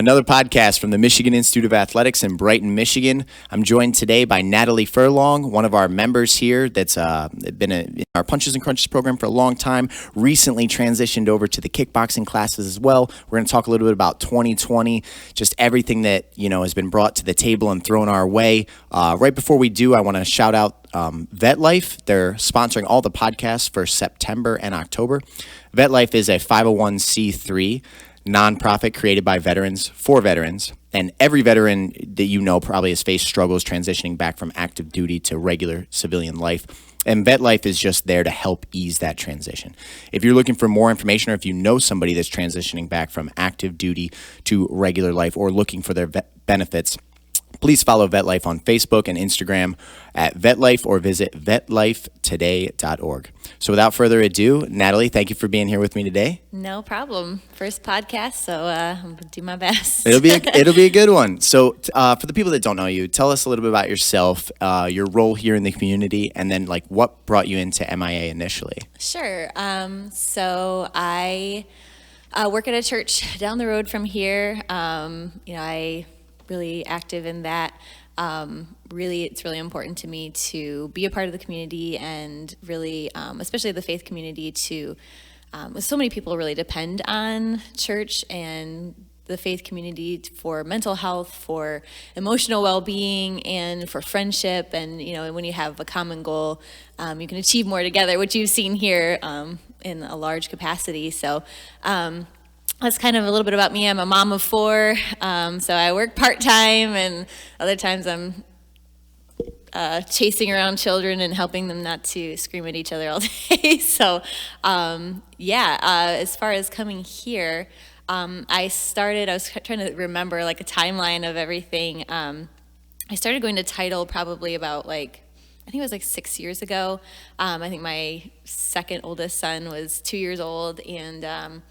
Another podcast from the Michigan Institute of Athletics in Brighton, Michigan. I'm joined today by Natalie Furlong, one of our members here that's been in our Punches and Crunches program for a long time, recently transitioned over to the kickboxing classes as well. We're going to talk a little bit about 2020, just everything that, has been brought to the table and thrown our way. Right before we do, I want to shout out VetLife. They're sponsoring all the podcasts for September and October. VetLife is a 501c3 nonprofit created by veterans for veterans, and every veteran that probably has faced struggles transitioning back from active duty to regular civilian life, and VetLife is just there to help ease that transition. If you're looking for more information, or if you know somebody that's transitioning back from active duty to regular life or looking for their benefits, please follow VetLife on Facebook and Instagram at VetLife or visit vetlifetoday.org. So without further ado, Natalie, thank you for being here with me today. No problem. First podcast, so I'm going to do my best. It'll be a good one. So for the people that don't know you, tell us a little bit about yourself, your role here in the community, and then what brought you into MIA initially. Sure. So I work at a church down the road from here. I really active in that. It's really important to me to be a part of the community and really, especially the faith community, so many people really depend on church and the faith community for mental health, for emotional well-being, and for friendship. And, when you have a common goal, you can achieve more together, which you've seen here in a large capacity. So, that's kind of a little bit about me. I'm a mom of 4, so I work part-time, and other times I'm chasing around children and helping them not to scream at each other all day. So, as far as coming here, I was trying to remember a timeline of everything. I started going to Title probably about I think it was 6 years ago. I think my second oldest son was 2 years old, and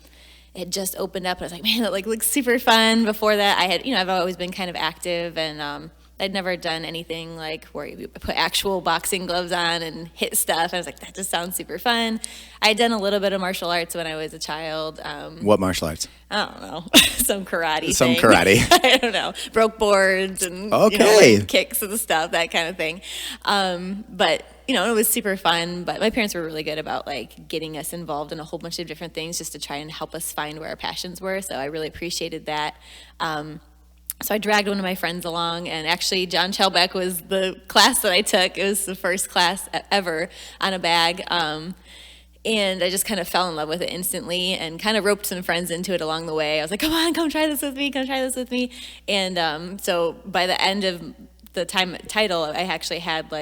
it just opened up, and I was like, man, that looks super fun. Before that, I've always been kind of active, and I'd never done anything where you put actual boxing gloves on and hit stuff. I was like, that just sounds super fun. I had done a little bit of martial arts when I was a child. What martial arts? I don't know, some karate. I don't know, broke boards and kicks and stuff, that kind of thing. But it was super fun. But my parents were really good about getting us involved in a whole bunch of different things just to try and help us find where our passions were. So I really appreciated that. So I dragged one of my friends along, and actually John Chelbeck was the class that I took. It was the first class ever on a bag. And I just kind of fell in love with it instantly and kind of roped some friends into it along the way. I was like, come on, come try this with me. And so by the end of the time at Title, I actually had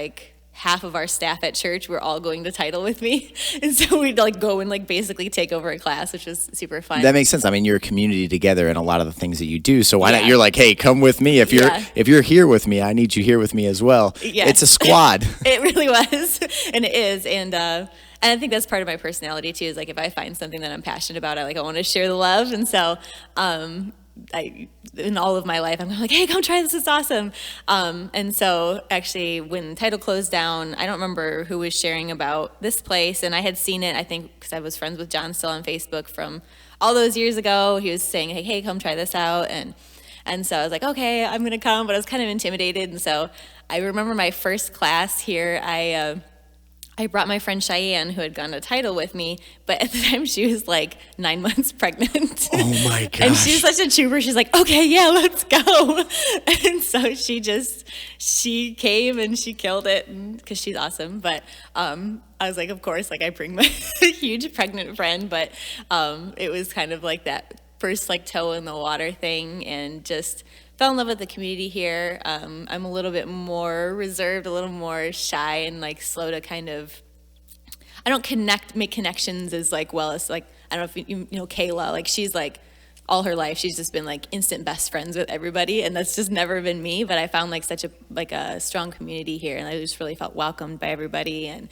half of our staff at church were all going to Title with me. And so we'd go and basically take over a class, which was super fun. That makes sense. I mean, you're a community together in a lot of the things that you do. So why not? You're like, hey, come with me. If you're here with me, I need you here with me as well. Yeah. It's a squad. It really was. And it is. And I think that's part of my personality too, is if I find something that I'm passionate about, I want to share the love. And so, in all of my life, I'm like, hey, come try this, it's awesome. And so actually when Title closed down, I don't remember who was sharing about this place, and I had seen it, I think, because I was friends with John still on Facebook from all those years ago. He was saying, hey, come try this out. And so I was like, okay, I'm going to come, but I was kind of intimidated. And so I remember my first class here, I brought my friend Cheyenne, who had gone to Title with me, but at the time she was 9 months pregnant. Oh my gosh. And she's such a trooper. She's like, okay, yeah, let's go. And so she came and she killed it because she's awesome. But I was like, of course, I bring my huge pregnant friend, but it was kind of that first toe in the water thing, and just fell in love with the community here. I'm a little bit more reserved, a little more shy, and slow to kind of, I don't make connections as well as I don't know if you know Kayla, she's all her life she's just been instant best friends with everybody, and that's just never been me. But I found such a strong community here, and I just really felt welcomed by everybody, and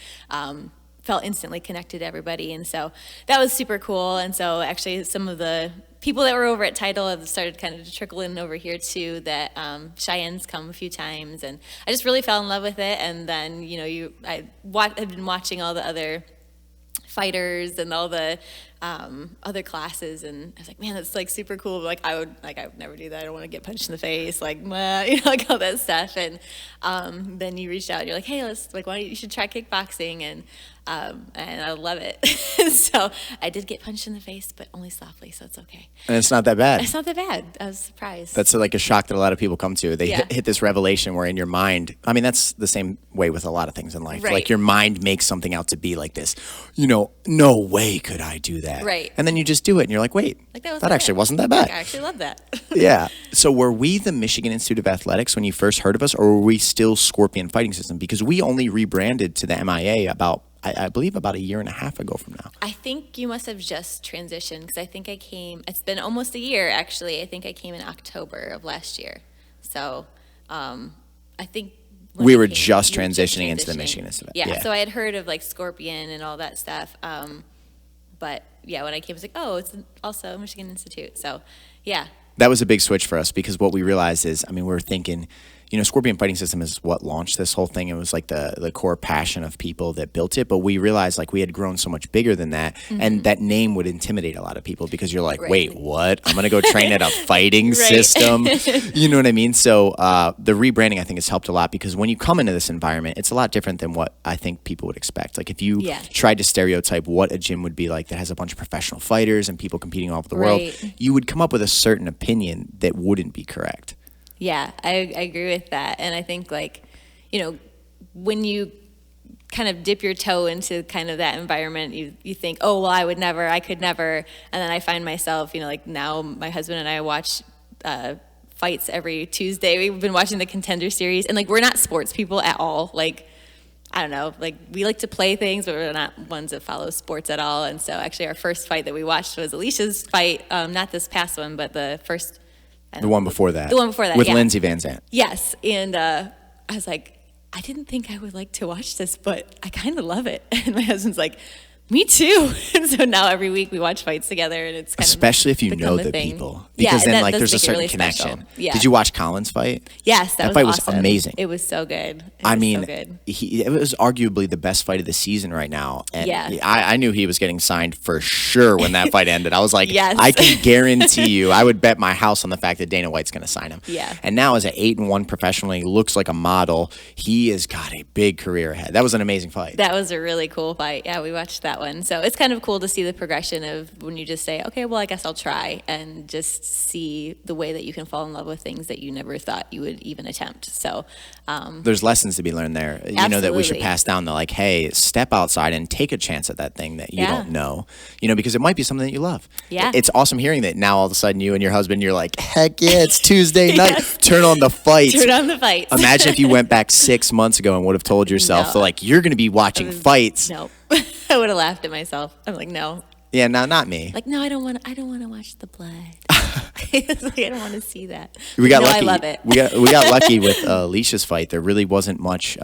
felt instantly connected to everybody. And so that was super cool. And so actually some of the people that were over at Title have started kind of to trickle in over here too, that Cheyenne's come a few times, and I just really fell in love with it. And then, I've been watching all the other fighters and all the other classes, and I was like, man, that's like super cool. But, I would never do that. I don't want to get punched in the face, like, like all that stuff. And then you reached out, and you're like, hey, you should try kickboxing, and I love it. So I did get punched in the face, but only softly, so it's okay. And it's not that bad. It's not that bad. I was surprised. That's like a shock that a lot of people come to. They hit this revelation where in your mind, I mean, that's the same way with a lot of things in life. Right. Like your mind makes something out to be like this, no way could I do that. Right. And then you just do it and you're like, wait, that actually wasn't that bad. I actually love that. Yeah. So were we the Michigan Institute of Athletics when you first heard of us, or were we still Scorpion Fighting System? Because we only rebranded to the MIA about, I believe, about a year and a half ago from now. I think you must have just transitioned, because I think it's been almost a year, actually. I think I came in October of last year. So I think we were just transitioning into the Michigan Institute. Yeah, so I had heard of like Scorpion and all that stuff. But yeah, when I came, I was like, oh, it's also Michigan Institute. So yeah. That was a big switch for us, because what we realized is, we were thinking, Scorpion Fighting System is what launched this whole thing. It was like the core passion of people that built it. But we realized like we had grown so much bigger than that. Mm-hmm. And that name would intimidate a lot of people, because you're like, wait, what? I'm going to go train at a fighting system. You know what I mean? So the rebranding, I think, has helped a lot, because when you come into this environment, it's a lot different than what I think people would expect. Like if you tried to stereotype what a gym would be like that has a bunch of professional fighters and people competing all over the world, you would come up with a certain opinion that wouldn't be correct. Yeah, I agree with that. And I think when you kind of dip your toe into kind of that environment, you think, oh, well, I could never. And then I find myself, like now my husband and I watch fights every Tuesday. We've been watching the Contender Series, and we're not sports people at all. I don't know, we like to play things, but we're not ones that follow sports at all. And so actually our first fight that we watched was Alicia's fight, not this past one, but the first. The one before that. The one before that, with Lindsay Van Zandt. Yes, and I was like, I didn't think I would like to watch this, but I kind of love it. And my husband's like, me too. And so now every week we watch fights together, and it's kind especially of if you know the people, because then there's a certain really connection. Yeah. Did you watch Colin's fight? Yes, that fight awesome. was amazing. It was so good. It was arguably the best fight of the season right now. And I knew he was getting signed for sure when that fight ended. I was like, I can guarantee you, I would bet my house on the fact that Dana White's going to sign him. Yeah. And now as an 8-1 professional, he looks like a model. He has got a big career ahead. That was an amazing fight. That was a really cool fight. Yeah, we watched that one. So it's kind of cool to see the progression of when you just say, okay, well, I guess I'll try, and just see the way that you can fall in love with things that you never thought you would even attempt. So there's lessons to be learned there, that we should pass down. They're like, hey, step outside and take a chance at that thing that you don't know, because it might be something that you love. Yeah. It's awesome hearing that now all of a sudden you and your husband, you're like, heck yeah, it's Tuesday night. Turn on the fights. Turn on the fights. Imagine if you went back 6 months ago and would have told yourself, you're going to be watching fights. No. I would have laughed at myself. I'm like, no. Yeah, no, not me. No, I don't want to watch the blood. I don't want to see that. We got lucky. I love it. We got lucky with Alicia's fight. There really wasn't much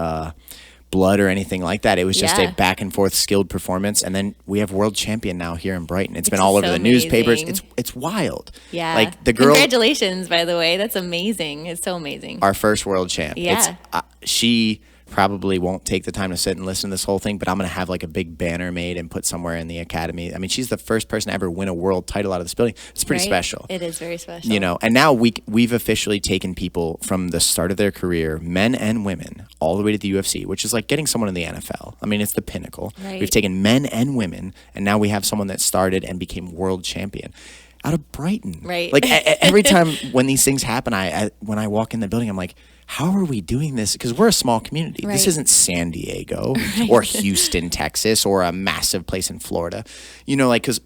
blood or anything like that. It was just a back and forth skilled performance. And then we have world champion now here in Brighton. It's been all over the newspapers. It's wild. Yeah. The girl. Congratulations, by the way. That's amazing. It's so amazing. Our first world champ. Yeah. She probably won't take the time to sit and listen to this whole thing, but I'm going to have a big banner made and put somewhere in the academy. I mean, she's the first person to ever win a world title out of this building. It's pretty special. It is very special. And now we've officially taken people from the start of their career, men and women, all the way to the UFC, which is like getting someone in the NFL. I mean, it's the pinnacle. Right. We've taken men and women, and now we have someone that started and became world champion out of Brighton. Right. Every time when these things happen, when I walk in the building, I'm like, how are we doing this? Because we're a small community. Right. This isn't San Diego or Houston, Texas, or a massive place in Florida. Because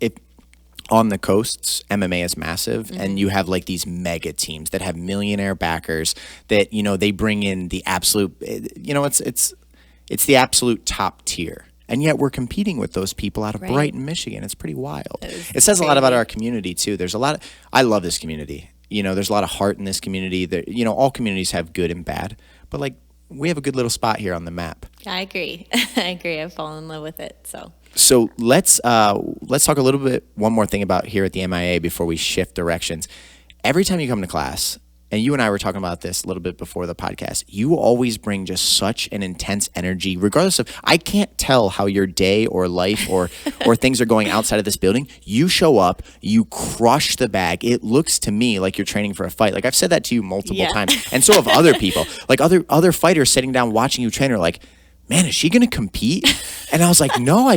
on the coasts, MMA is massive, and you have these mega teams that have millionaire backers that, they bring in the absolute, it's the absolute top tier. And yet we're competing with those people out of Brighton, Michigan. It's pretty wild. It says a lot about our community, too. I love this community. There's a lot of heart in this community. All communities have good and bad, but we have a good little spot here on the map. I agree. I've fallen in love with it. So let's talk a little bit, one more thing about here at the MIA before we shift directions. Every time you come to class, and you and I were talking about this a little bit before the podcast, you always bring just such an intense energy, regardless of, I can't tell how your day or life or things are going outside of this building. You show up, you crush the bag. It looks to me like you're training for a fight. Like, I've said that to you multiple times, and so have other people. Like, other fighters sitting down watching you train are like, man, is she going to compete? And I was like, no,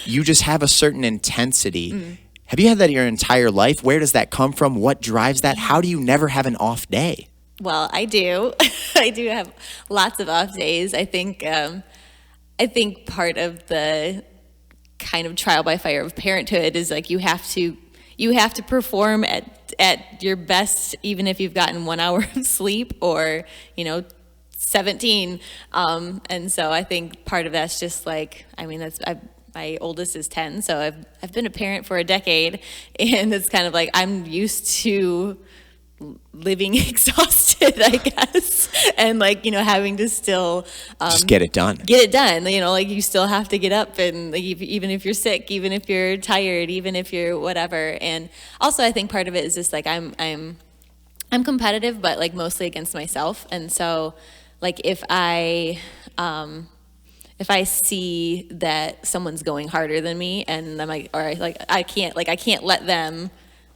you just have a certain intensity. Have you had that your entire life? Where does that come from? What drives that? How do you never have an off day? Well, I do. I do have lots of off days. I think part of the kind of trial by fire of parenthood is like you have to perform at your best, even if you've gotten 1 hour of sleep or 17. And so I think part of that's just like, my oldest is 10, so I've been a parent for a decade, and it's kind of like I'm used to living exhausted, I guess, and like having to still just get it done. Like you still have to get up, and like, even if you're sick, even if you're tired, even if you're whatever. And also, I think part of it is just like I'm competitive, but like mostly against myself, and so like if I see that someone's going harder than me, and I'm like, all right, like I can't let them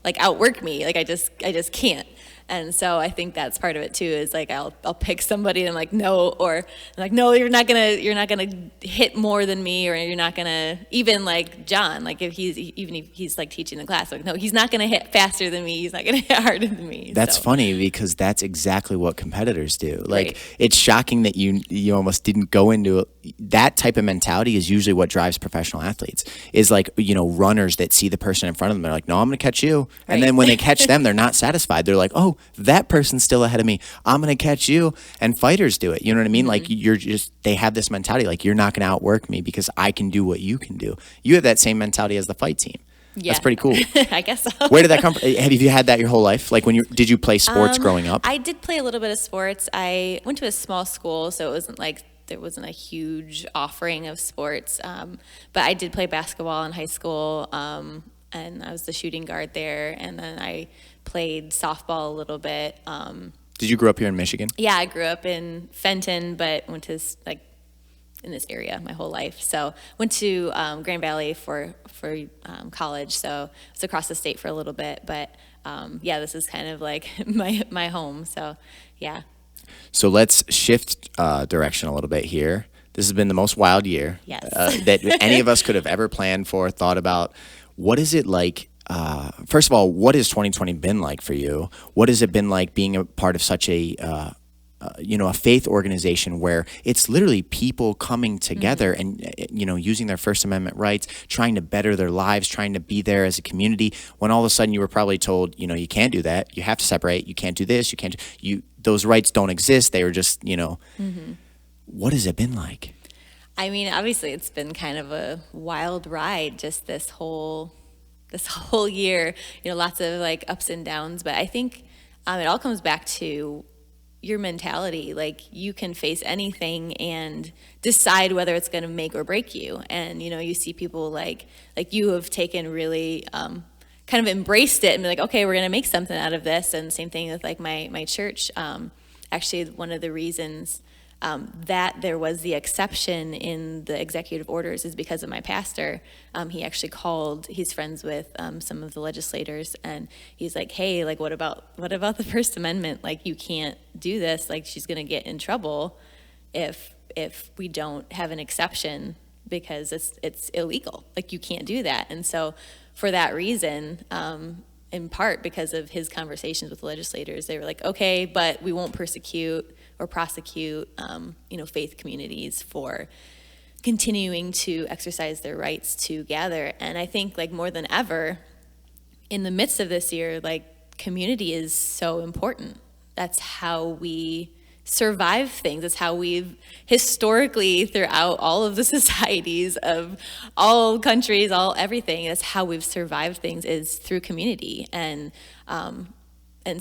like outwork me. Like I just can't. And so I think that's part of it too, is like I'll pick somebody and I'm like, no, or I'm like, no, you're not gonna hit more than me, or you're not gonna, even like John, like if he's like teaching the class, like, no, he's not gonna hit faster than me, he's not gonna hit harder than me. That's funny, because that's exactly what competitors do. Like, right. It's shocking that you almost didn't go into it. That type of mentality is usually what drives professional athletes, is like, runners that see the person in front of them, they're like, no, I'm gonna catch you. Right. And then when they catch them, they're not satisfied. They're like, oh, that person's still ahead of me, I'm gonna catch you. And fighters do it, you know what I mean? Mm-hmm. Like they have this mentality, like, you're not gonna outwork me because I can do what you can do. You have that same mentality as the fight team. Yeah. That's pretty cool. I guess so. Where did that come from? Have you had that your whole life? Like, did you play sports growing up? I did play a little bit of sports. I went to a small school, so it wasn't like there wasn't a huge offering of sports. But I did play basketball in high school, and I was the shooting guard there. And then I played softball a little bit. Did you grow up here in Michigan? Yeah, I grew up in Fenton, but went to like in this area my whole life. So went to Grand Valley for college. So I was across the state for a little bit. But yeah, this is kind of like my home. So yeah. So let's shift direction a little bit here. This has been the most wild year that any of us could have ever planned for, thought about. What is it like? First of all, what has 2020 been like for you? What has it been like being a part of such a faith organization where it's literally people coming together and, using their First Amendment rights, trying to better their lives, trying to be there as a community, when all of a sudden you were probably told, you can't do that. You have to separate. You can't do this. Those rights don't exist. They were just, Mm-hmm. What has it been like? I mean, obviously it's been kind of a wild ride, just this whole year, lots of like ups and downs, but I think it all comes back to your mentality. Like, you can face anything and decide whether it's going to make or break you. And, you see people like you have taken really, kind of embraced it and be like, okay, we're going to make something out of this. And same thing with like my church. Actually, one of the reasons that there was the exception in the executive orders is because of my pastor. He actually he's friends with some of the legislators, and he's like, hey, like, what about the First Amendment? Like, you can't do this. Like, she's going to get in trouble if we don't have an exception, because it's illegal. Like, you can't do that. And so for that reason, in part because of his conversations with the legislators, they were like, okay, but we won't persecute or prosecute, faith communities for continuing to exercise their rights to gather. And I think, like, more than ever, in the midst of this year, like, community is so important. That's how we survive things. It's how we've historically, throughout all of the societies of all countries, everything, that's how we've survived things, is through community. And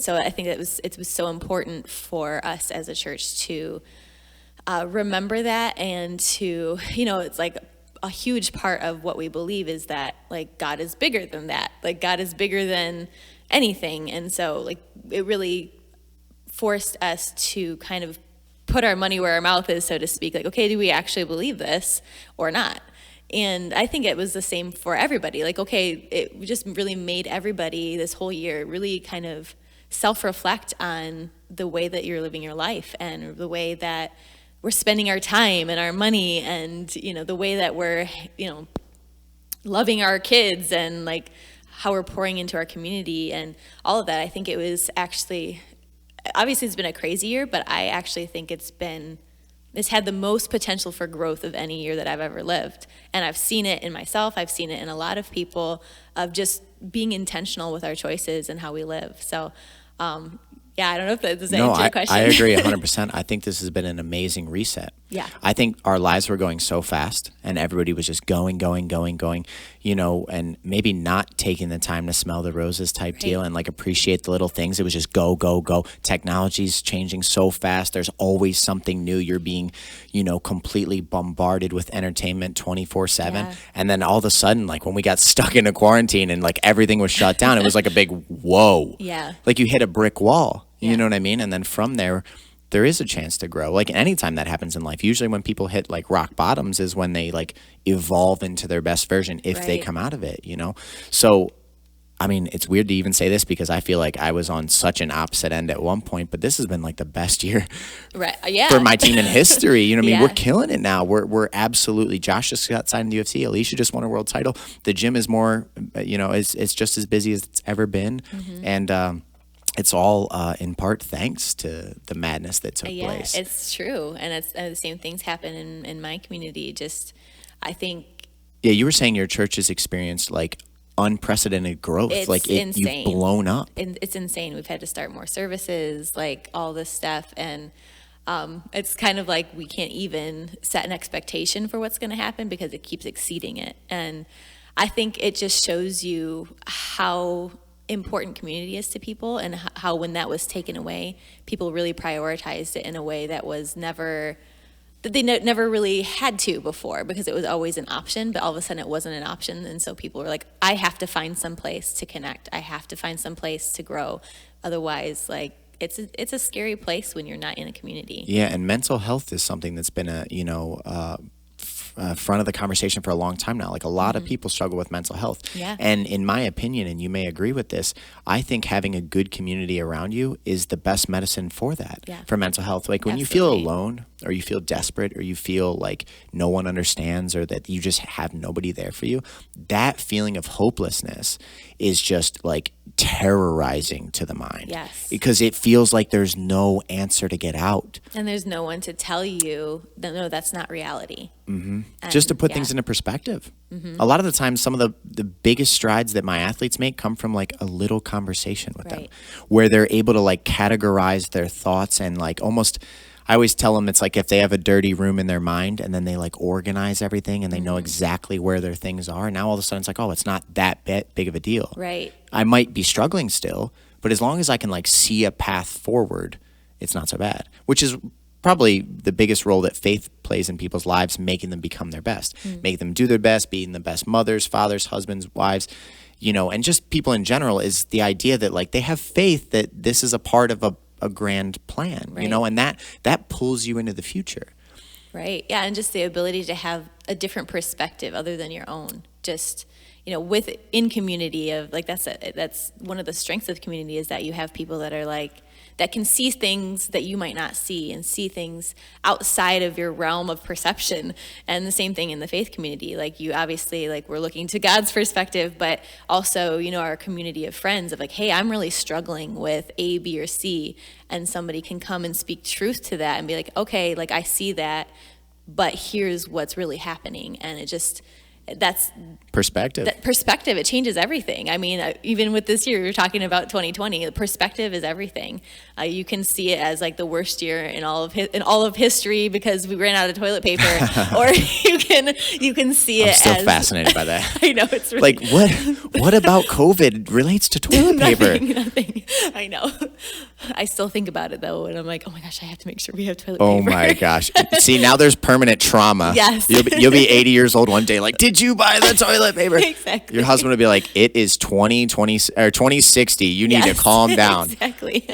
so I think it was so important for us as a church to remember that, and to, it's like a huge part of what we believe is that, like, God is bigger than that. Like, God is bigger than anything. And so, like, it really forced us to kind of put our money where our mouth is, so to speak. Like, okay, do we actually believe this or not? And I think it was the same for everybody. Like, okay, it just really made everybody this whole year really kind of self-reflect on the way that you're living your life and the way that we're spending our time and our money and, the way that we're, loving our kids and like how we're pouring into our community and all of that. I think it was actually, obviously it's been a crazy year, but I actually think it's had the most potential for growth of any year that I've ever lived. And I've seen it in myself. I've seen it in a lot of people of just being intentional with our choices and how we live. So, I don't know if that does answer your question. I agree 100%. I think this has been an amazing reset. Yeah. I think our lives were going so fast and everybody was just going, and maybe not taking the time to smell the roses type deal and like appreciate the little things. It was just go, go, go. Technology's changing so fast. There's always something new. You're being, completely bombarded with entertainment 24/7. Yeah. And then all of a sudden, like when we got stuck into quarantine and like everything was shut down, it was like a big whoa. Yeah. Like you hit a brick wall. Yeah. You know what I mean? And then from there is a chance to grow. Like anytime that happens in life, usually when people hit like rock bottoms is when they like evolve into their best version if they come out of it, So, I mean, it's weird to even say this because I feel like I was on such an opposite end at one point, but this has been like the best year for my team in history. You know what I mean? We're killing it now. We're absolutely, Josh just got signed in the UFC. Alicia just won a world title. The gym is more, it's just as busy as it's ever been. Mm-hmm. And, it's all in part thanks to the madness that took place. Yeah, it's true. And it's the same things happen in my community. Just, I think. Yeah, you were saying your church has experienced like unprecedented growth. It's like insane. You've blown up. It's insane. We've had to start more services, like all this stuff. And it's kind of like we can't even set an expectation for what's going to happen because it keeps exceeding it. And I think it just shows you how important community is to people and how when that was taken away, people really prioritized it in a way that was never really had to before because it was always an option, but all of a sudden it wasn't an option. And so people were like, I have to find some place to connect. I have to find some place to grow. Otherwise, like, it's a scary place when you're not in a community. Yeah, and mental health is something that's been front of the conversation for a long time now. Like a lot of people struggle with mental health. Yeah. And in my opinion, and you may agree with this, I think having a good community around you is the best medicine for that, for mental health. Like when you feel alone or you feel desperate or you feel like no one understands or that you just have nobody there for you, that feeling of hopelessness is just like terrorizing to the mind. Yes. Because it feels like there's no answer to get out. And there's no one to tell you, no, that's not reality. Mm-hmm. Just to put things into perspective. Mm-hmm. A lot of the time, some of the biggest strides that my athletes make come from like a little conversation with them where they're able to like categorize their thoughts and like almost, I always tell them it's like if they have a dirty room in their mind and then they like organize everything and they know exactly where their things are. Now all of a sudden it's like, oh, it's not that big of a deal. Right. I might be struggling still, but as long as I can like see a path forward, it's not so bad, which is probably the biggest role that faith plays in people's lives, making them become their best, make them do their best, being the best mothers, fathers, husbands, wives, and just people in general is the idea that like they have faith that this is a part of a grand plan, and that pulls you into the future. Right. Yeah. And just the ability to have a different perspective other than your own, just, in community of like, that's one of the strengths of community is that you have people that are like, that can see things that you might not see and see things outside of your realm of perception. And the same thing in the faith community. Like you obviously, like we're looking to God's perspective, but also, our community of friends of like, hey, I'm really struggling with A, B, or C. And somebody can come and speak truth to that and be like, okay, like I see that, but here's what's really happening. And that's perspective. Perspective, it changes everything. I mean, even with this year, we were talking about 2020. Perspective is everything. You can see it as like the worst year in all of history because we ran out of toilet paper, or you can see it. I'm still fascinated by that. I know it's really like what about COVID relates to toilet paper? Nothing. I know. I still think about it though, and I'm like, oh my gosh, I have to make sure we have toilet Oh paper. my gosh! See, now there's permanent trauma. Yes. You'll be 80 years old one day. Like, did you buy the toilet paper? Exactly. Your husband would be like, it is 2020 or 2060. You need to calm down. Exactly.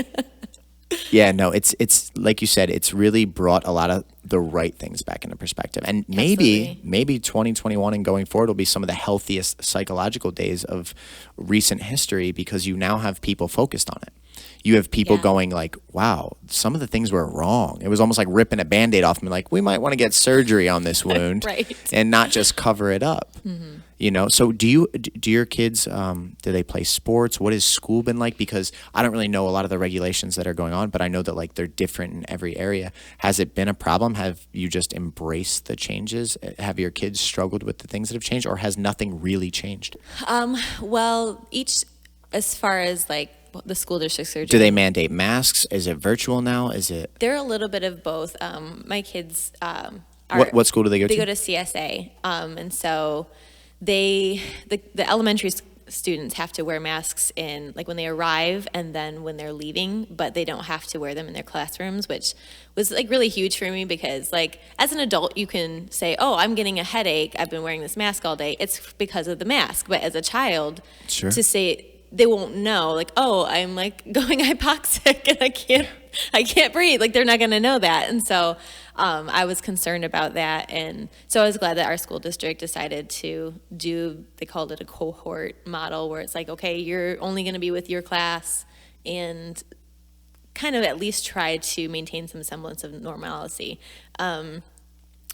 Yeah, no, it's like you said, it's really brought a lot of the right things back into perspective. And maybe 2021 and going forward will be some of the healthiest psychological days of recent history, because you now have people focused on it. You have people going like, wow, some of the things were wrong. It was almost like ripping a Band-Aid off and like, we might want to get surgery on this wound and not just cover it up. You know, so do your kids, do they play sports? What has school been like? Because I don't really know a lot of the regulations that are going on, but I know that like they're different in every area. Has it been a problem? Have you just embraced the changes? Have your kids struggled with the things that have changed, or has nothing really changed? Well, as far as like the school districts are doing. Do they mandate masks? Is it virtual now? Is it? They're a little bit of both. My kids what school do they go to? They go to CSA, and so the elementary students have to wear masks in like when they arrive and then when they're leaving, but they don't have to wear them in their classrooms, which was like really huge for me, because like as an adult you can say, oh, I'm getting a headache, I've been wearing this mask all day, it's because of the mask. But as a child, to say, they won't know, like, oh, I'm like going hypoxic and I can't breathe. Like, they're not going to know that. And so I was concerned about that. And so I was glad that our school district decided to they called it a cohort model, where it's like, okay, you're only going to be with your class, and kind of at least try to maintain some semblance of normalcy.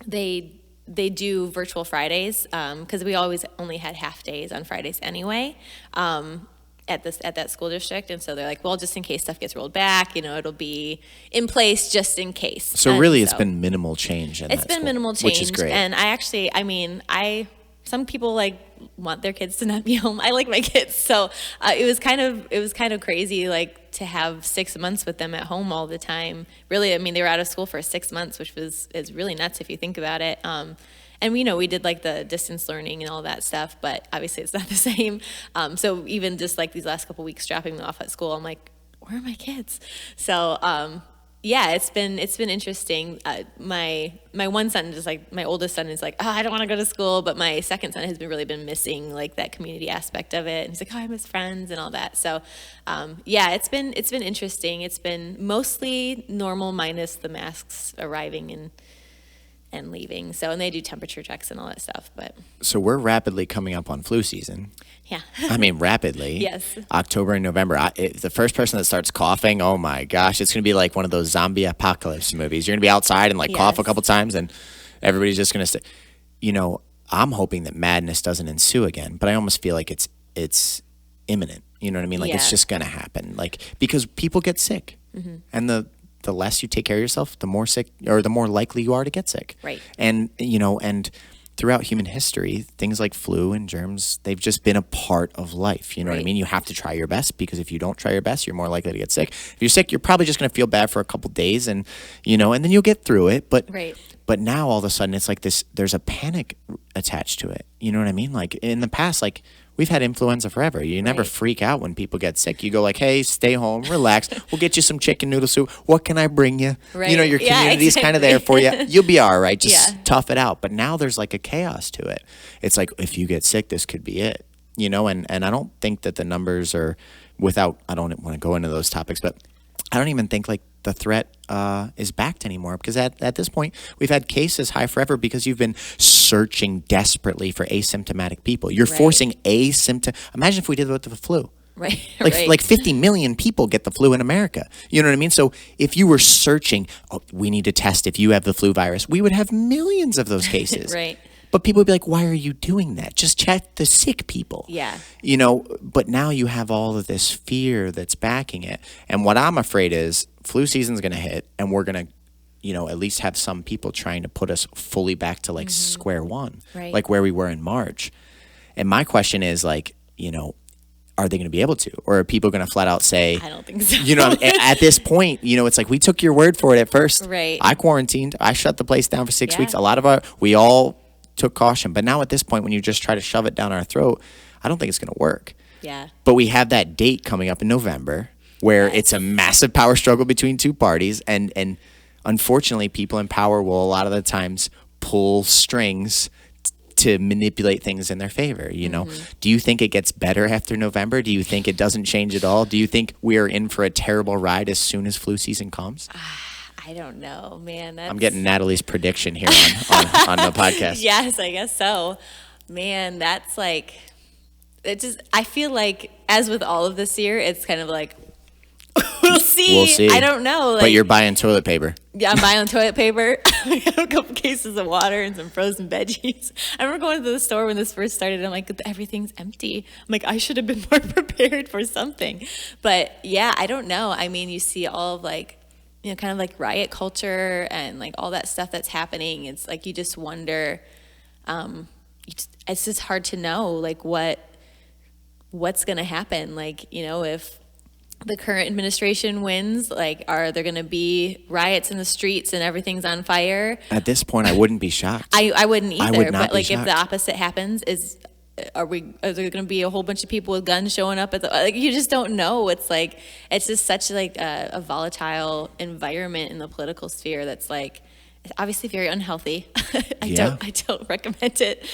They do virtual Fridays, because we always only had half days on Fridays anyway. At that school district, and so they're like, well, just in case stuff gets rolled back, it'll be in place just in case. So really, it's been minimal change. It's been minimal change, which is great. And some people like want their kids to not be home. I like my kids, so it was kind of crazy, like to have 6 months with them at home all the time. Really, I mean, they were out of school for 6 months, which is really nuts if you think about it. And we did like the distance learning and all that stuff, but obviously it's not the same. So even just like these last couple weeks dropping them off at school, I'm like, where are my kids? So it's been interesting. My one son is like, my oldest son is like, oh, I don't want to go to school, but my second son has really been missing like that community aspect of it. And he's like, oh, I miss friends and all that. So it's been interesting. It's been mostly normal minus the masks arriving and leaving. And they do temperature checks and all that stuff. But so we're rapidly coming up on flu season. Yeah. I mean, rapidly. Yes. October and November. The first person that starts coughing, oh my gosh, it's going to be like one of those zombie apocalypse movies. You're going to be outside and like cough a couple times, and everybody's just going to say, I'm hoping that madness doesn't ensue again, but I almost feel like it's imminent. You know what I mean? Like it's just going to happen. Like, because people get sick, and the less you take care of yourself, the more sick, or the more likely you are to get sick. Right. And, and throughout human history, things like flu and germs, they've just been a part of life. You know what I mean? You have to try your best, because if you don't try your best, you're more likely to get sick. If you're sick, you're probably just going to feel bad for a couple days, and, and then you'll get through it. But now all of a sudden it's like there's a panic attached to it. You know what I mean? Like in the past, like, we've had influenza forever. You never freak out when people get sick. You go like, hey, stay home, relax. We'll get you some chicken noodle soup. What can I bring you? Right. Your community's kind of there for you. You'll be all right. Just tough it out. But now there's like a chaos to it. It's like, if you get sick, this could be it. And I don't think that the numbers are I don't want to go into those topics, but I don't even think like the threat is backed anymore, because at this point we've had cases high forever because you've been searching desperately for asymptomatic people. You're forcing Imagine if we did that with the flu. Right. Like 50 million people get the flu in America. You know what I mean? So if you were searching, we need to test if you have the flu virus, we would have millions of those cases. Right. But people would be like, why are you doing that? Just check the sick people. Yeah. But now you have all of this fear that's backing it. And what I'm afraid is flu season's going to hit, and we're going to, at least have some people trying to put us fully back to like square one, like where we were in March. And my question is like, are they going to be able to? Or are people going to flat out say, I don't think so. At this point, it's like we took your word for it at first. Right. I quarantined. I shut the place down for 6 weeks. A lot of we all took caution. But now at this point, when you just try to shove it down our throat, I don't think it's going to work. Yeah. But we have that date coming up in November where it's a massive power struggle between two parties. And unfortunately, people in power will a lot of the times pull strings to manipulate things in their favor, you know? Do you think it gets better after November? Do you think it doesn't change at all? Do you think we are in for a terrible ride as soon as flu season comes? I don't know, man. I'm getting Natalie's prediction here on the podcast. Yes, I guess so. Man, that's like, it just, I feel like, as with all of this year, it's kind of like, we'll see. We'll see. I don't know. Like, but you're buying toilet paper. Yeah, I'm buying toilet paper. I have a couple cases of water and some frozen veggies. I remember going to the store when this first started. I'm like, everything's empty. I'm like, I should have been more prepared for something. But yeah, I don't know. I mean, you see all of like, you know, kind of like riot culture and like all that stuff that's happening. It's like you just wonder. It's just hard to know like what's going to happen. Like, you know, if the current administration wins, like, are there going to be riots in the streets and everything's on fire? At this point, I wouldn't be shocked. I wouldn't either. I would not but like, be if shocked. the opposite happens, is there going to be a whole bunch of people with guns showing up at the? Like, you just don't know. It's like it's just such like a volatile environment in the political sphere. That's like it's obviously very unhealthy. I don't recommend it.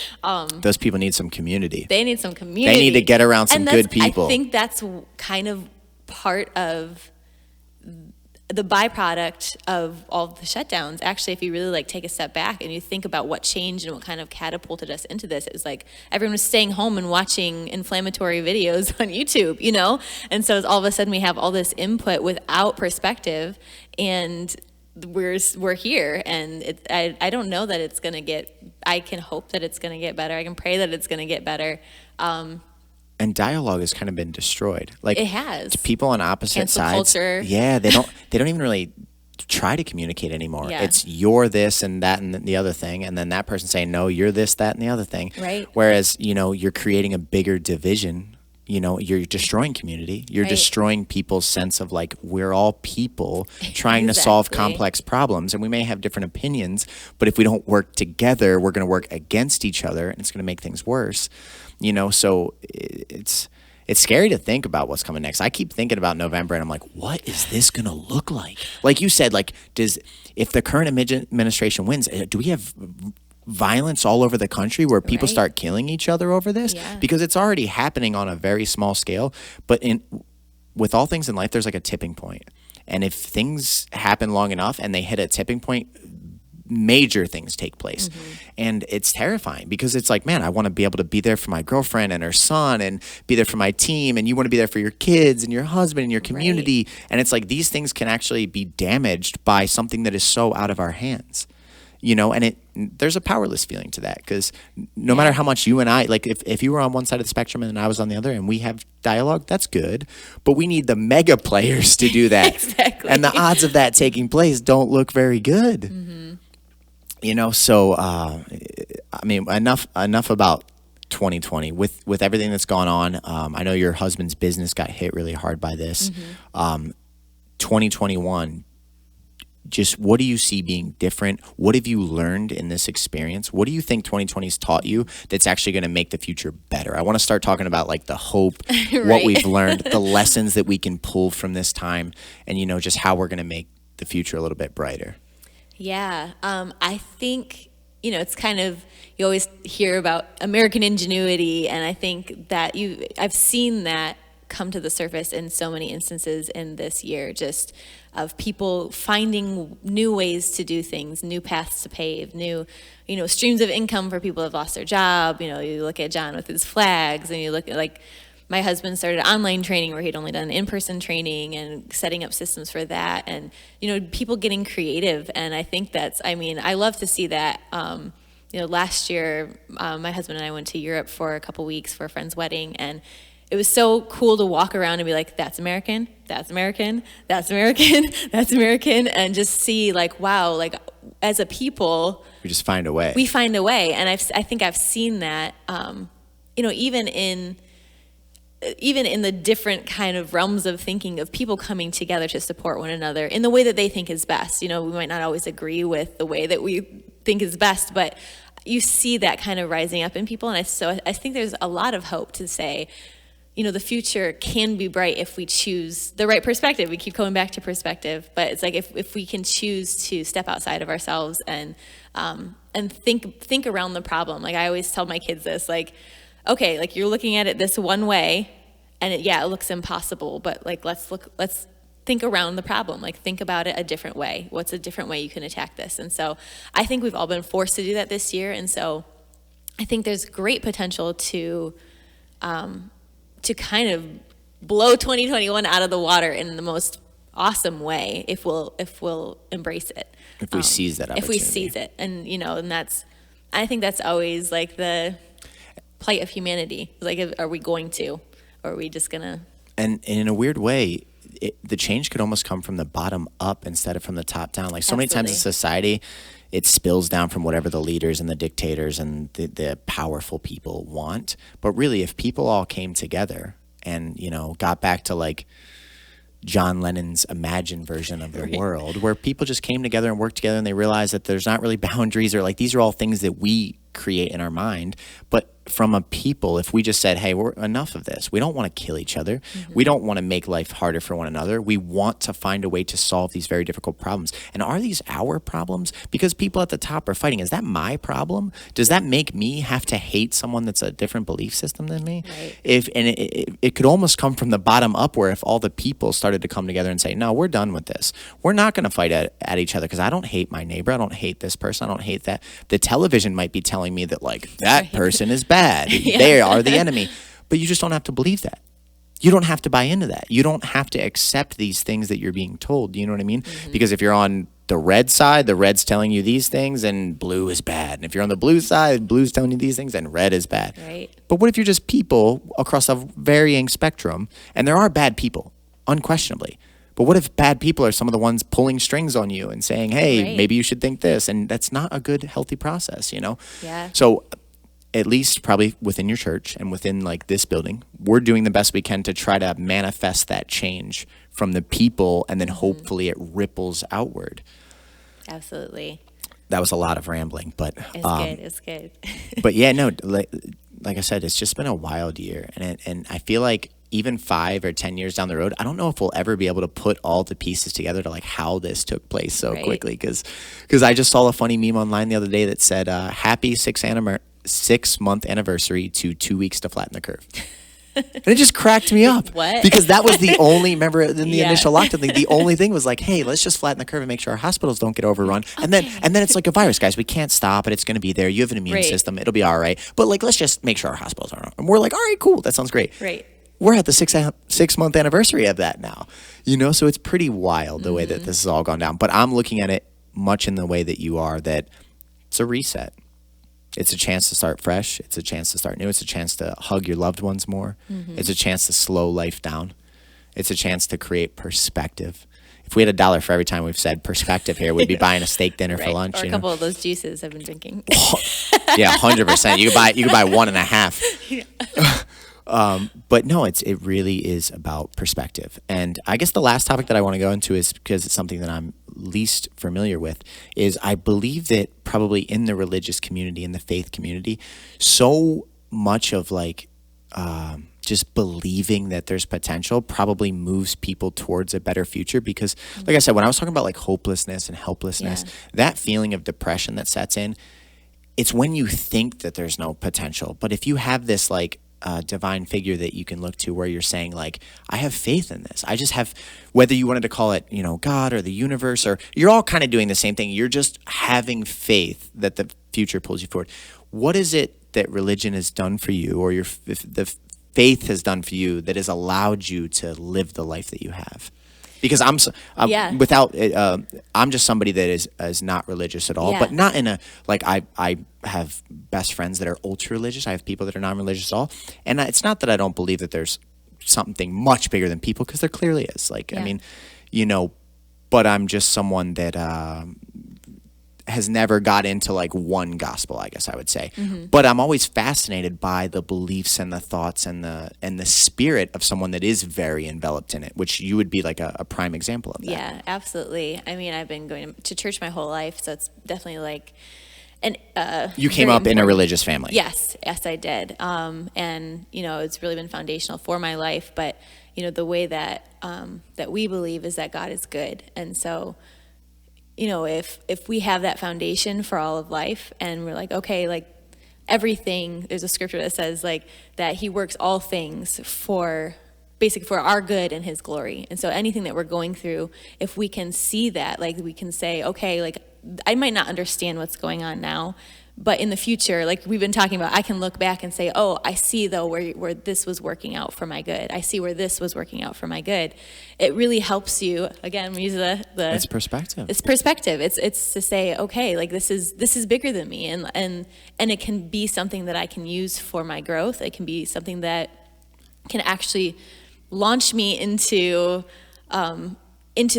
Those people need some community. They need some community. They need to get around some good people. I think that's kind of part of the byproduct of all the shutdowns. Actually, if you really like take a step back and you think about what changed and what kind of catapulted us into this, it was like everyone was staying home and watching inflammatory videos on YouTube, you know? And so all of a sudden we have all this input without perspective, and we're here, and I don't know that it's gonna get. I can hope that it's gonna get better. I can pray that it's gonna get better. And dialogue has kind of been destroyed. Like it has. People on opposite Cancel sides. culture. Yeah, they don't even really try to communicate anymore. Yeah. It's you're this and that and the other thing, and then that person saying no, you're this, that, and the other thing. Right. Whereas, you know, you're creating a bigger division. You know, you're destroying community. You're Right. destroying people's sense of like we're all people trying to solve complex problems, and we may have different opinions, but if we don't work together, we're going to work against each other, and it's going to make things worse. You know, so it's scary to think about what's coming next. I keep thinking about November, and I'm like, what is this going to look like? Like you said, like if the current administration wins, do we have violence all over the country where people start killing each other over this? Yeah. Because it's already happening on a very small scale. But with all things in life, there's like a tipping point. And if things happen long enough and they hit a tipping point, major things take place. And it's terrifying because it's like, man, I want to be able to be there for my girlfriend and her son and be there for my team, and you want to be there for your kids and your husband and your community. And it's like these things can actually be damaged by something that is so out of our hands. You know, and there's a powerless feeling to that, because no matter how much you and I, like if you were on one side of the spectrum and I was on the other and we have dialogue, that's good. But we need the mega players to do that. Exactly. And the odds of that taking place don't look very good. You know, so, I mean, enough about 2020 with everything that's gone on. I know your husband's business got hit really hard by this. 2021, just what do you see being different? What have you learned in this experience? What do you think 2020's taught you that's actually going to make the future better? I want to start talking about like the hope, what we've learned, the lessons that we can pull from this time, and, you know, just how we're going to make the future a little bit brighter. Yeah, I think, you know, it's kind of, you always hear about American ingenuity, and I think that I've seen that come to the surface in so many instances in this year, just of people finding new ways to do things, new paths to pave, new, you know, streams of income for people who have lost their job. You know, you look at John with his flags, and you look at like, my husband started online training where he'd only done in-person training and setting up systems for that. And, you know, people getting creative. And I think I love to see that. You know, last year, my husband and I went to Europe for a couple weeks for a friend's wedding. And it was so cool to walk around and be like, that's American, that's American, that's American, that's American. And just see like, wow, like as a people, We just find a way. We find a way. And I think I've seen that, you know, even in the different kind of realms of thinking of people coming together to support one another in the way that they think is best. You know, we might not always agree with the way that we think is best, but you see that kind of rising up in people. And so I think there's a lot of hope to say, you know, the future can be bright if we choose the right perspective. We keep going back to perspective, but it's like if we can choose to step outside of ourselves and and think around the problem. Like I always tell my kids this, like, okay, like you're looking at it this one way and it looks impossible, but like, let's think around the problem. Like think about it a different way. What's a different way you can attack this? And so I think we've all been forced to do that this year. And so I think there's great potential to kind of blow 2021 out of the water in the most awesome way if we'll embrace it. If we seize that opportunity. If we seize it. And, I think that's always like the plight of humanity. Like, are we going to, or are we just going to? And in a weird way, the change could almost come from the bottom up instead of from the top down. Like so many times in society, it spills down from whatever the leaders and the dictators and the powerful people want. But really, if people all came together and, got back to like John Lennon's imagined version of the world, where people just came together and worked together and they realized that there's not really boundaries, or like these are all things that we create in our mind. But from a people, if we just said, hey, we're enough of this. We don't want to kill each other. We don't want to make life harder for one another. We want to find a way to solve these very difficult problems. And are these our problems? Because people at the top are fighting. Is that my problem? Does that make me have to hate someone that's a different belief system than me? Right. It could almost come from the bottom up, where if all the people started to come together and say, no, we're done with this. We're not going to fight at each other because I don't hate my neighbor. I don't hate this person. I don't hate that. The television might be telling me that like that person is bad. They are the enemy. But you just don't have to believe that. You don't have to buy into that. You don't have to accept these things that you're being told. You know what I mean? Because if you're on the red side, the red's telling you these things and blue is bad. And if you're on the blue side, blue's telling you these things and red is bad. Right. But what if you're just people across a varying spectrum? And there are bad people, unquestionably. But what if bad people are some of the ones pulling strings on you and saying, hey, maybe you should think this? And that's not a good, healthy process, Yeah. So at least probably within your church and within like this building, we're doing the best we can to try to manifest that change from the people, and then hopefully it ripples outward. Absolutely. That was a lot of rambling, but It's good. But yeah, no, like I said, it's just been a wild year, and I feel like even 5 or 10 years down the road, I don't know if we'll ever be able to put all the pieces together to like how this took place so quickly. Because I just saw a funny meme online the other day that said, "Happy 6-month anniversary to 2 weeks to flatten the curve." And it just cracked me up. What? Because that was the only, remember in the initial lockdown thing, the only thing was like, hey, let's just flatten the curve and make sure our hospitals don't get overrun. And then it's like a virus, guys. We can't stop it. It's going to be there. You have an immune system. It'll be all right. But like, let's just make sure our hospitals aren't. And we're like, all right, cool. That sounds great. Right. We're at the 6-month anniversary of that now. So it's pretty wild the way that this has all gone down. But I'm looking at it much in the way that you are, that it's a reset. It's a chance to start fresh. It's a chance to start new. It's a chance to hug your loved ones more. It's a chance to slow life down. It's a chance to create perspective. If we had $1 for every time we've said perspective here, we'd be buying a steak dinner for lunch. Or a couple of those juices I've been drinking. Yeah, 100%. You could buy 1.5. But no, it really is about perspective. And I guess the last topic that I want to go into is, because it's something that I'm least familiar with, is I believe that probably in the religious community, in the faith community, so much of like just believing that there's potential probably moves people towards a better future. Because like I said, when I was talking about like hopelessness and helplessness, that feeling of depression that sets in, it's when you think that there's no potential. But if you have this like divine figure that you can look to, where you're saying like, I have faith in this. I just have, whether you wanted to call it, God or the universe, or you're all kind of doing the same thing. You're just having faith that the future pulls you forward. What is it that religion has done for you, or the faith has done for you, that has allowed you to live the life that you have? Because I'm just somebody that is not religious at all, but not in a, like, I have best friends that are ultra religious. I have people that are non-religious at all. And it's not that I don't believe that there's something much bigger than people, because there clearly is. Like, I mean, but I'm just someone that has never got into like one gospel, I guess I would say. But I'm always fascinated by the beliefs and the thoughts and the spirit of someone that is very enveloped in it, which you would be like a prime example of that. Yeah, absolutely. I mean, I've been going to church my whole life, so it's definitely like you came up in a religious family. Yes, I did. And it's really been foundational for my life. But the way that that we believe is that God is good, and so if we have that foundation for all of life, and we're like, okay, like everything, there's a scripture that says like that he works all things for basically for our good and his glory. And so anything that we're going through, if we can see that, like we can say, okay, like I might not understand what's going on now, but in the future, like we've been talking about, I can look back and say, oh, I see though where this was working out for my good. I see where this was working out for my good. It really helps you. Again, we use the it's perspective. It's perspective. It's to say, okay, like this is bigger than me, and it can be something that I can use for my growth. It can be something that can actually launch me into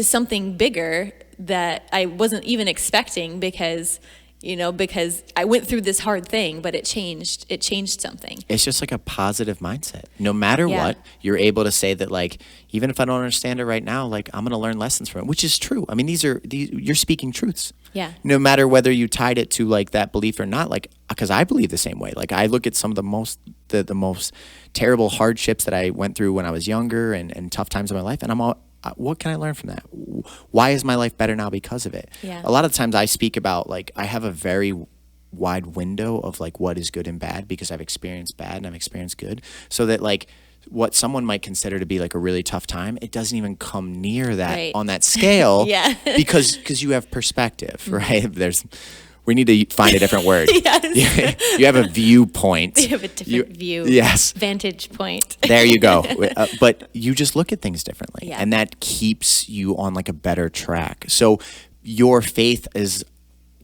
something bigger that I wasn't even expecting, because I went through this hard thing, but it changed something. It's just like a positive mindset. No matter what, you're able to say that, like, even if I don't understand it right now, like I'm going to learn lessons from it, which is true. I mean, you're speaking truths. Yeah. No matter whether you tied it to like that belief or not, like, because I believe the same way. Like I look at some of the most terrible hardships that I went through when I was younger and tough times in my life, and I'm all, what can I learn from that? Why is my life better now because of it? Yeah. A lot of times I speak about, like, I have a very wide window of like what is good and bad, because I've experienced bad and I've experienced good, so that like what someone might consider to be like a really tough time, it doesn't even come near that on that scale. Yeah. because you have perspective, right? We need to find a different word. Yes. You have a viewpoint. You have a different view. Yes. Vantage point. There you go. But you just look at things differently. Yeah. And that keeps you on like a better track. So your faith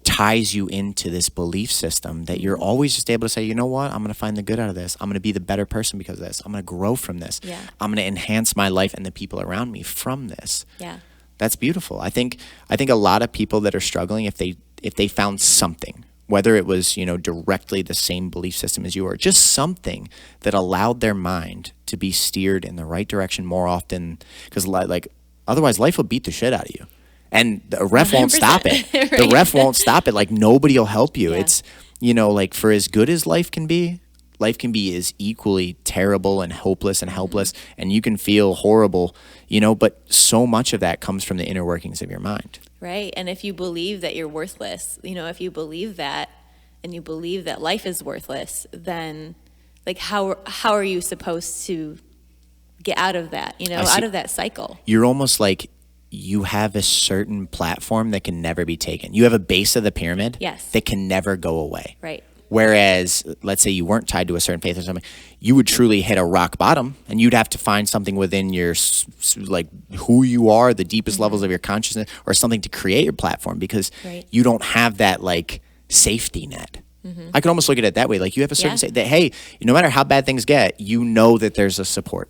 ties you into this belief system that you're always just able to say, you know what? I'm going to find the good out of this. I'm going to be the better person because of this. I'm going to grow from this. Yeah. I'm going to enhance my life and the people around me from this. Yeah. That's beautiful. I think a lot of people that are struggling, if they found something, whether it was, directly the same belief system as you, or just something that allowed their mind to be steered in the right direction more often, because like otherwise life will beat the shit out of you, and the ref won't stop it. Right. The ref won't stop it. Like nobody will help you. Yeah. It's, like for as good as life can be as equally terrible and hopeless and helpless, and you can feel horrible, but so much of that comes from the inner workings of your mind. Right. And if you believe that you're worthless, if you believe that, and you believe that life is worthless, then like how are you supposed to get out of that, out of that cycle? You're almost like you have a certain platform that can never be taken. You have a base of the pyramid that can never go away. Right. Whereas, let's say you weren't tied to a certain faith or something, you would truly hit a rock bottom, and you'd have to find something within your, like, who you are, the deepest levels of your consciousness, or something to create your platform, because you don't have that, like, safety net. I can almost look at it that way. Like, you have a certain that, hey, no matter how bad things get, you know that there's a support.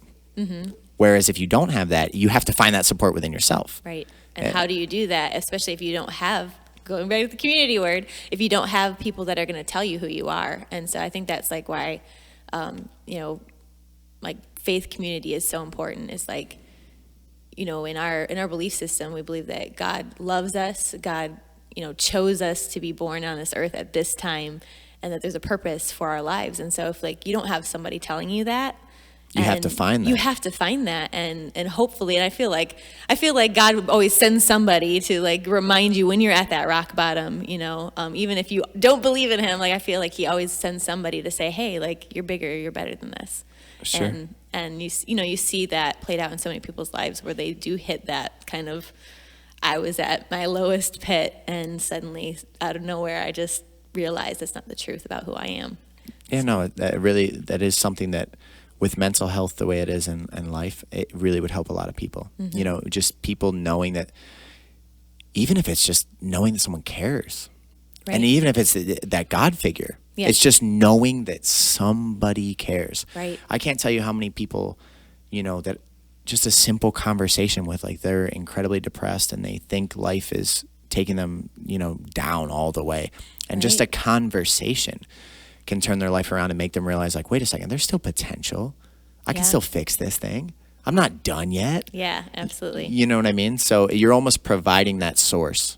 Whereas if you don't have that, you have to find that support within yourself. Right. And how do you do that, especially if you don't have, going back to the community word, if you don't have people that are going to tell you who you are? And so I think that's like why, like faith community is so important. It's like, in our belief system, we believe that God loves us. God, chose us to be born on this earth at this time, and that there's a purpose for our lives. And so if like you don't have somebody telling you that, you have to find that. You have to find that, and hopefully, and I feel like God always sends somebody to like remind you when you're at that rock bottom. Even if you don't believe in Him, like I feel like He always sends somebody to say, "Hey, like you're bigger, you're better than this." Sure. And you see that played out in so many people's lives where they do hit that kind of, I was at my lowest pit, and suddenly out of nowhere, I just realized that's not the truth about who I am. Yeah, no, that is something that, with mental health the way it is in life, it really would help a lot of people. Just people knowing that, even if it's just knowing that someone cares, and even if it's that God figure, it's just knowing that somebody cares. Right. I can't tell you how many people, that just a simple conversation with, like, they're incredibly depressed and they think life is taking them, down all the way. And just a conversation can turn their life around and make them realize, like, wait a second, there's still potential. I can still fix this thing. I'm not done yet. Yeah, absolutely. You know what I mean? So you're almost providing that source.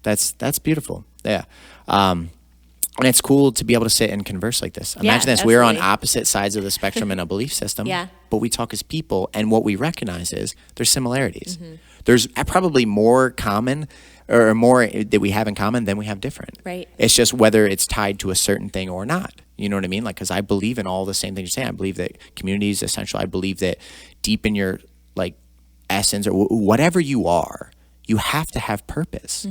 That's beautiful. Yeah. And it's cool to be able to sit and converse like this. Imagine this. Absolutely. We're on opposite sides of the spectrum in a belief system, but we talk as people, and what we recognize is there's similarities. There's probably more common or more that we have in common than we have different. Right. It's just whether it's tied to a certain thing or not. You know what I mean? Like, because I believe in all the same things you're saying. I believe that community is essential. I believe that deep in your like essence or whatever you are, you have to have purpose.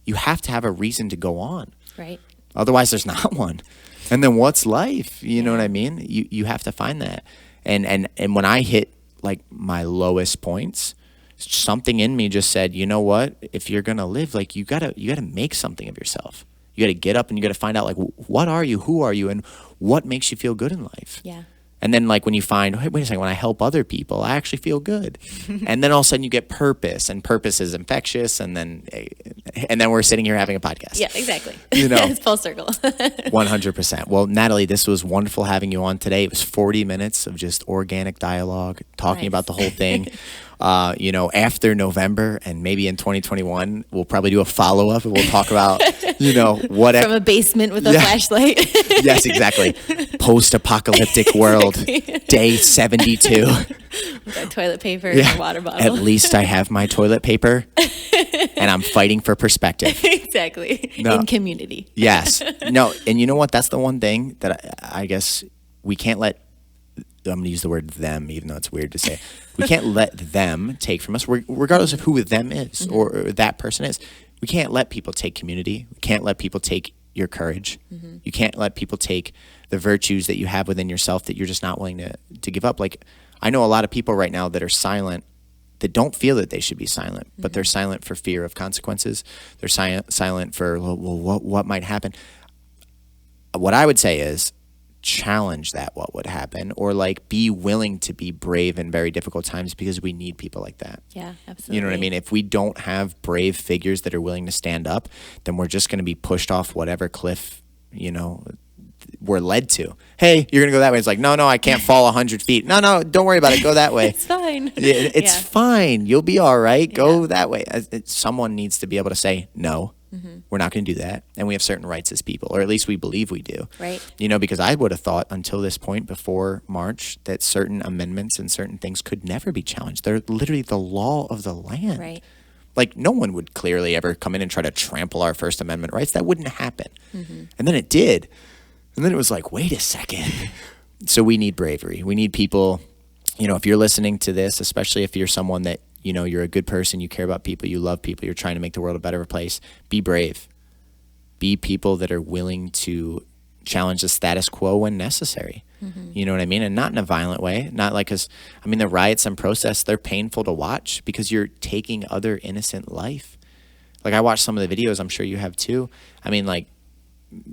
You have to have a reason to go on. Right. Otherwise, there's not one. And then what's life? You know what I mean? You have to find that. And when I hit like my lowest points, something in me just said, you know what? If you're gonna live, like you gotta make something of yourself. You gotta get up and you gotta find out like what are you, who are you, and what makes you feel good in life. Yeah. And then like when you find, hey, wait a second, when I help other people, I actually feel good. And then all of a sudden you get purpose, and purpose is infectious. And then we're sitting here having a podcast. Yeah, exactly. You know, it's full circle. 100%. Well, Natalie, this was wonderful having you on today. It was 40 minutes of just organic dialogue, talking about the whole thing. You know, after November and maybe in 2021, we'll probably do a follow-up and we'll talk about, you know, what... From a basement with a flashlight. Yes, exactly. Post-apocalyptic world, day 72. With our toilet paper and a water bottle. At least I have my toilet paper and I'm fighting for perspective. Exactly. No. In community. Yes. No, and you know what? That's the one thing that I guess we can't let... I'm going to use the word them, even though it's weird to say. We can't let them take from us, regardless of who them is or that person is. We can't let people take community. We can't let people take your courage. You can't let people take the virtues that you have within yourself that you're just not willing to give up. Like, I know a lot of people right now that are silent, that don't feel that they should be silent, but they're silent for fear of consequences. They're silent for, well, what might happen. What I would say is, challenge that what would happen, or like be willing to be brave in very difficult times, because we need people like that. Yeah, absolutely. You know what I mean? If we don't have brave figures that are willing to stand up, then we're just going to be pushed off whatever cliff, you know, we're led to. Hey, you're going to go that way. It's like, no, I can't fall 100 feet. No, don't worry about it. Go that way. It's fine. It's fine. You'll be all right. Go that way. Someone needs to be able to say, no, we're not going to do that. And we have certain rights as people, or at least we believe we do. Right. You know, because I would have thought until this point before March that certain amendments and certain things could never be challenged. They're literally the law of the land. Right. Like, no one would clearly ever come in and try to trample our First Amendment rights. That wouldn't happen. And then it did. And then it was like, wait a second. So we need bravery. We need people, you know, if you're listening to this, especially if you're someone that, you know, you're a good person, you care about people, you love people, you're trying to make the world a better place, be brave. Be people that are willing to challenge the status quo when necessary. You know what I mean? And not in a violent way. Not like, because, I mean, the riots and protests, they're painful to watch because you're taking other innocent life. Like, I watched some of the videos, I'm sure you have too. I mean, like,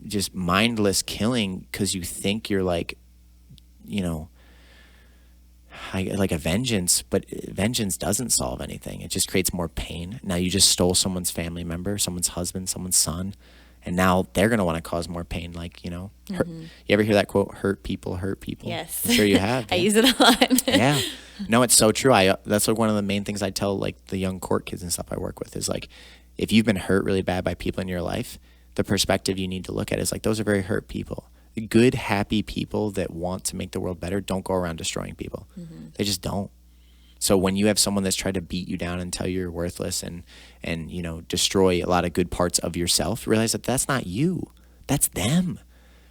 just mindless killing because you think you're like, you know, like a vengeance, but vengeance doesn't solve anything. It just creates more pain. Now you just stole someone's family member, someone's husband, someone's son, and now they're going to want to cause more pain. Like, you know, hurt. You ever hear that quote, hurt people? Yes. I'm sure you have. I use it a lot. Yeah. No, it's so true. That's like one of the main things I tell like the young court kids and stuff I work with is like, if you've been hurt really bad by people in your life, the perspective you need to look at is like, those are very hurt people. Good, happy people that want to make the world better don't go around destroying people. They just don't. So when you have someone that's tried to beat you down and tell you you're worthless and you know, destroy a lot of good parts of yourself, realize that that's not you. That's them.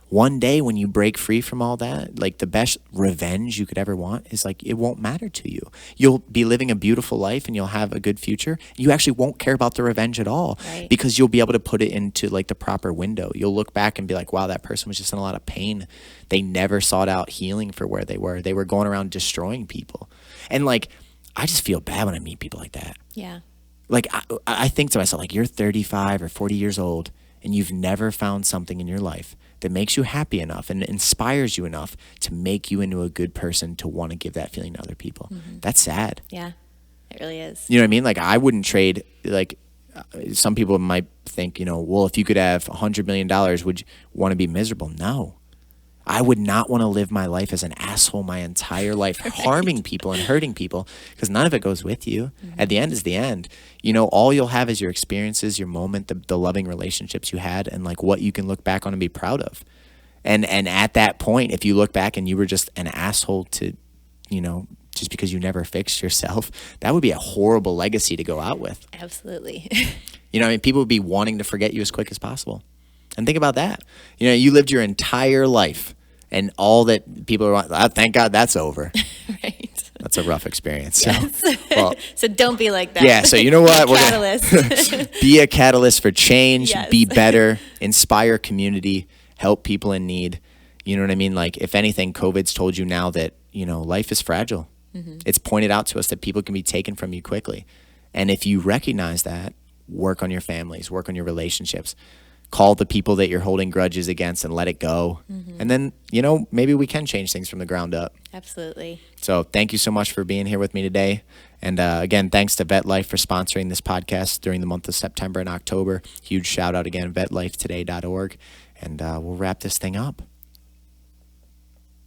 One day when you break free from all that, like the best revenge you could ever want is like, it won't matter to you. You'll be living a beautiful life and you'll have a good future. You actually won't care about the revenge at all because you'll be able to put it into like the proper window. You'll look back and be like, wow, that person was just in a lot of pain. They never sought out healing for where they were. They were going around destroying people. And like, I just feel bad when I meet people like that. Yeah. Like, I think to myself, like, you're 35 or 40 years old and you've never found something in your life that makes you happy enough and inspires you enough to make you into a good person to want to give that feeling to other people. That's sad. Yeah, it really is. You know what I mean? Like, I wouldn't trade, like, some people might think, you know, well, if you could have $100 million, would you want to be miserable? No. I would not want to live my life as an asshole my entire life, harming people and hurting people, because none of it goes with you. At the end is the end. You know, all you'll have is your experiences, your moment, the loving relationships you had, and like what you can look back on and be proud of. And at that point, if you look back and you were just an asshole to, you know, just because you never fixed yourself, that would be a horrible legacy to go out with. Absolutely. You know, I mean, people would be wanting to forget you as quick as possible. And think about that. You know, you lived your entire life, and all that people are, thank God that's over. Right. That's a rough experience. Yes. So, well, so don't be like that. yeah. So you know what? We're Catalyst. be a catalyst for change. Yes. Be better. Inspire community. Help people in need. You know what I mean? Like, if anything, COVID's told you now that, you know, life is fragile. It's pointed out to us that people can be taken from you quickly. And if you recognize that, work on your families, work on your relationships, call the people that you're holding grudges against and let it go. And then, you know, maybe we can change things from the ground up. Absolutely. So thank you so much for being here with me today. And again, thanks to VetLife for sponsoring this podcast during the month of September and October. Huge shout out again, vetlifetoday.org. And we'll wrap this thing up.